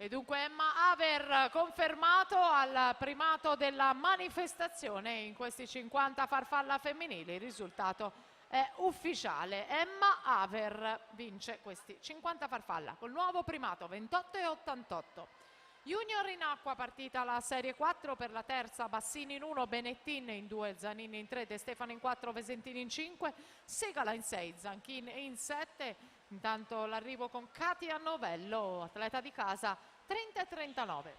E dunque Emma Aver confermato al primato della manifestazione in questi 50 farfalla femminili. Il risultato è ufficiale. Emma Aver vince questi 50 farfalla col nuovo primato 28,88. Junior in acqua, partita la serie 4 per la terza, Bassini in 1, Benettin in 2, Zanini in 3, De Stefano in 4, Vesentini in 5, Segala in 6, Zanchin in 7. Intanto l'arrivo con Katia Novello, atleta di casa, 30 e 39.